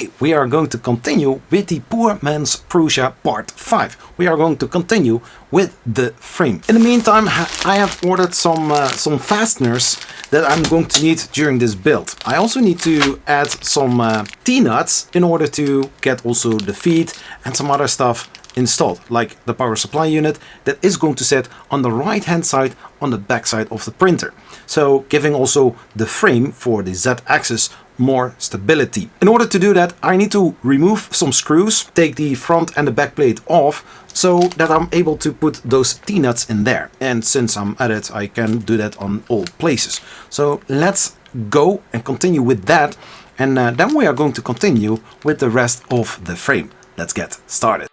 Today we are going to continue with the Poor Man's Prusa Part 5. We are going to continue with the frame. In the meantime, I have ordered some fasteners that I'm going to need during this build. I also need to add some T-nuts in order to get also the feet and some other stuff installed, like the power supply unit that is going to sit on the right hand side on the back side of the printer, so giving also the frame for the Z-axis more stability. In order to do that, I need to remove some screws, take the front and the back plate off, so that I'm able to put those T-nuts in there. And since I'm at it, I can do that on all places. So let's go and continue with that, and then we are going to continue with the rest of the frame. Let's get started.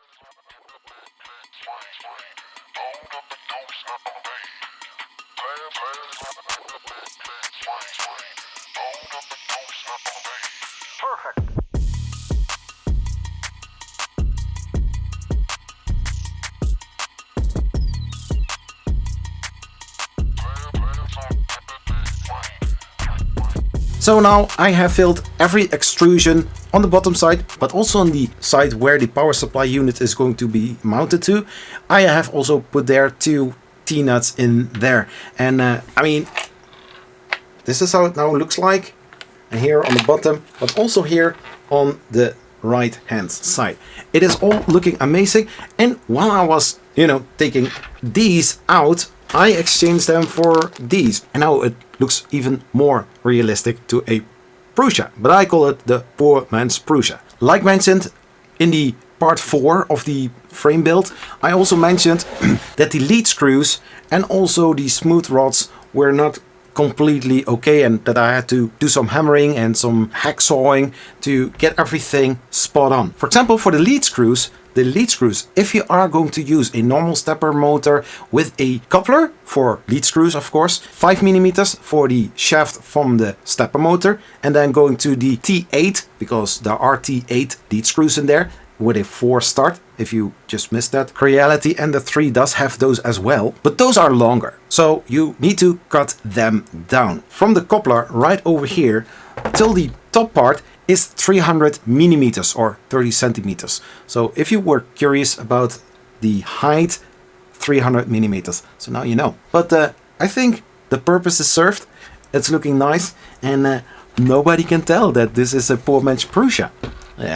So now I have filled every extrusion on the bottom side, but also on the side where the power supply unit is going to be mounted to. I have also put there 2 T-nuts in there. And I mean, this is how it now looks like. And here on the bottom, but also here on the right hand side. It is all looking amazing. And while I was, taking these out, I exchanged them for these, and now it looks even more realistic to a Prusa, but I call it the Poor Man's Prusa. Like mentioned in the part 4 of the frame build, I also mentioned that the lead screws and also the smooth rods were not completely okay, and that I had to do some hammering and some hacksawing to get everything spot on. For example, for the lead screws, if you are going to use a normal stepper motor with a coupler for lead screws, of course, 5 mm for the shaft from the stepper motor, and then going to the T8, because there are T8 lead screws in there with a 4 start, if you just missed that. Creality and the 3 does have those as well, but those are longer, so you need to cut them down. From the coupler right over here till the top part is 300 mm or 30 centimeters. So if you were curious about the height, 300 mm. So now you know. But I think the purpose is served. It's looking nice, and nobody can tell that this is a Poor Man's Prusa.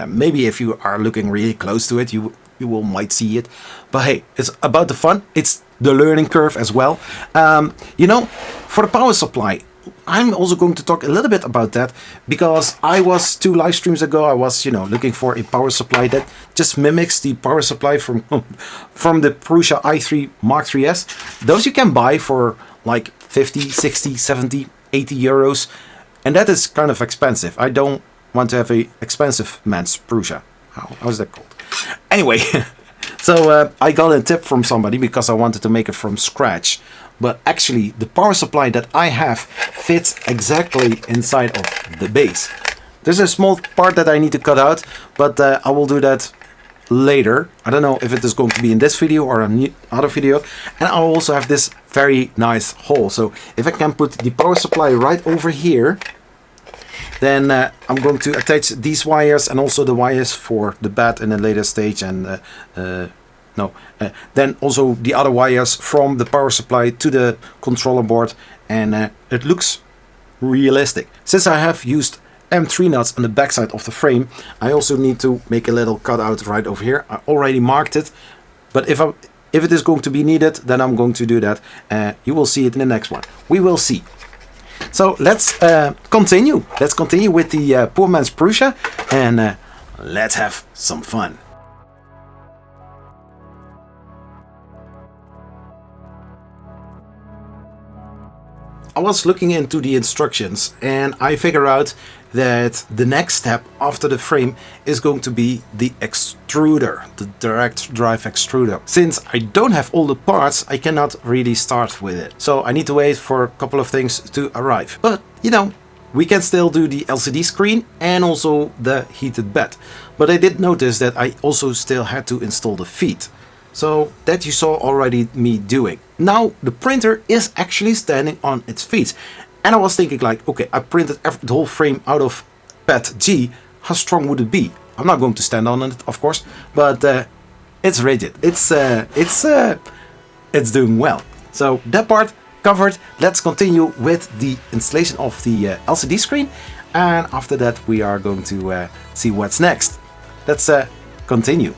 Maybe if you are looking really close to it, you might see it. But hey, it's about the fun. It's the learning curve as well. For the power supply, I'm also going to talk a little bit about that, because I was 2 live streams ago, I was looking for a power supply that just mimics the power supply from the Prusa i3 MK3S. Those you can buy for like 50, 60, 70, 80 euros, and that is kind of expensive. I don't want to have a expensive man's Prusa. How's that called? Anyway, so I got a tip from somebody because I wanted to make it from scratch. But actually, the power supply that I have fits exactly inside of the base. There's a small part that I need to cut out, but I will do that later. I don't know if it is going to be in this video or another video. And I also have this very nice hole. So if I can put the power supply right over here, then I'm going to attach these wires and also the wires for the bat in a later stage, and then also the other wires from the power supply to the controller board, and it looks realistic. Since I have used M3 nuts on the backside of the frame, I also need to make a little cutout right over here. I already marked it, but if it is going to be needed, then I'm going to do that. You will see it in the next one. We will see. So let's continue. Let's continue with the Poor Man's Prusa, and let's have some fun. I was looking into the instructions, and I figured out that the next step after the frame is going to be the extruder, the direct drive extruder. Since I don't have all the parts, I cannot really start with it. So I need to wait for a couple of things to arrive. But we can still do the LCD screen and also the heated bed. But I did notice that I also still had to install the feet. So that you saw already me doing. Now the printer is actually standing on its feet. And I was thinking like, okay, I printed the whole frame out of pad G. how strong would it be? I'm not going to stand on it, of course, but it's rigid. It's doing well. So that part covered. Let's continue with the installation of the LCD screen, and after that we are going to see what's next. Let's continue.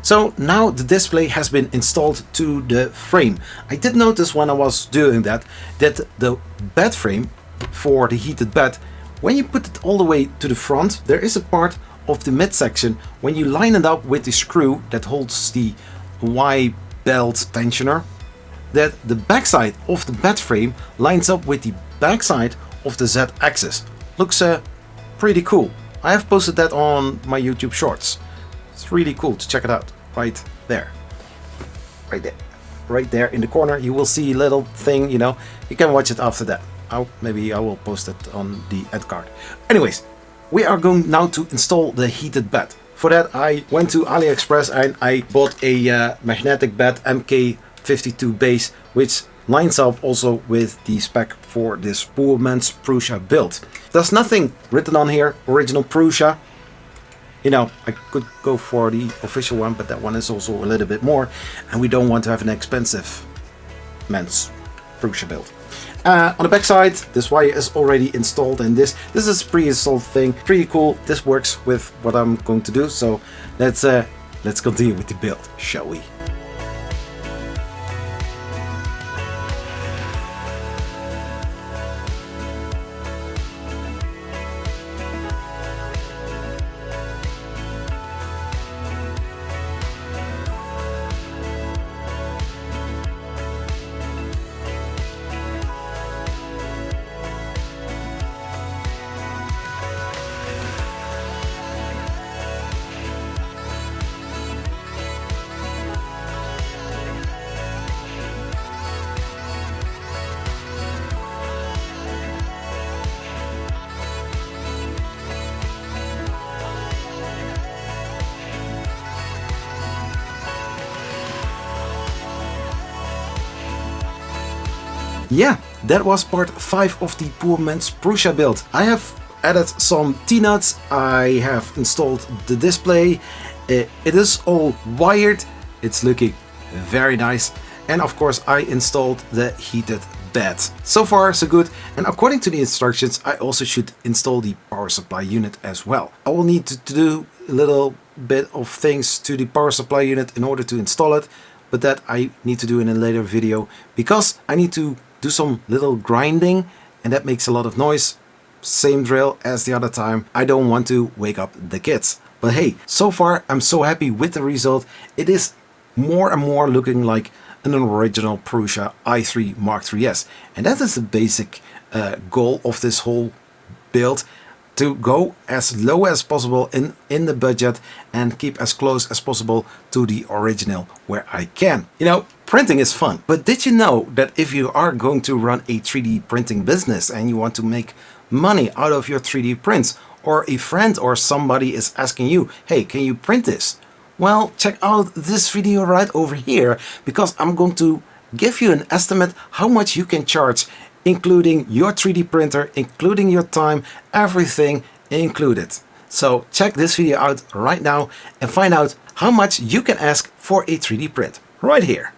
So now the display has been installed to the frame. I did notice when I was doing that the bed frame for the heated bed, when you put it all the way to the front, there is a part of the midsection when you line it up with the screw that holds the Y belt tensioner, that the backside of the bed frame lines up with the backside of the Z axis. Looks pretty cool. I have posted that on my YouTube shorts. It's really cool to check it out. Right there. Right there in the corner you will see a little thing, you know. You can watch it after that. Maybe I will post it on the end card. Anyways, we are going now to install the heated bed. For that I went to AliExpress and I bought a magnetic bed MK52 base, which lines up also with the spec for this poor man's Prusa build. There's nothing written on here, original Prusa. You know, I could go for the official one, but that one is also a little bit more, and we don't want to have an expensive men's Prusa build. On the back side, this wire is already installed, and this is a pre-installed thing. Pretty cool. This works with what I'm going to do, so let's continue with the build, shall we? Yeah, that was part 5 of the poor man's Prusa build. I have added some T-nuts, I have installed the display, it is all wired, it's looking very nice, and of course I installed the heated bed. So far so good, and according to the instructions I also should install the power supply unit as well. I will need to do a little bit of things to the power supply unit in order to install it, but that I need to do in a later video because I need to do some little grinding and that makes a lot of noise. Same drill as the other time. I don't want to wake up the kids. But hey, so far I'm so happy with the result. It is more and more looking like an original Prusa i3 Mark 3S. And that is the basic goal of this whole build. To go as low as possible in the budget and keep as close as possible to the original where I can. You know, printing is fun. But did you know that if you are going to run a 3D printing business and you want to make money out of your 3D prints, or a friend or somebody is asking you, hey, can you print this? Well, check out this video right over here, because I'm going to give you an estimate how much you can charge, including your 3D printer, including your time, everything included. So check this video out right now and find out how much you can ask for a 3D print right here.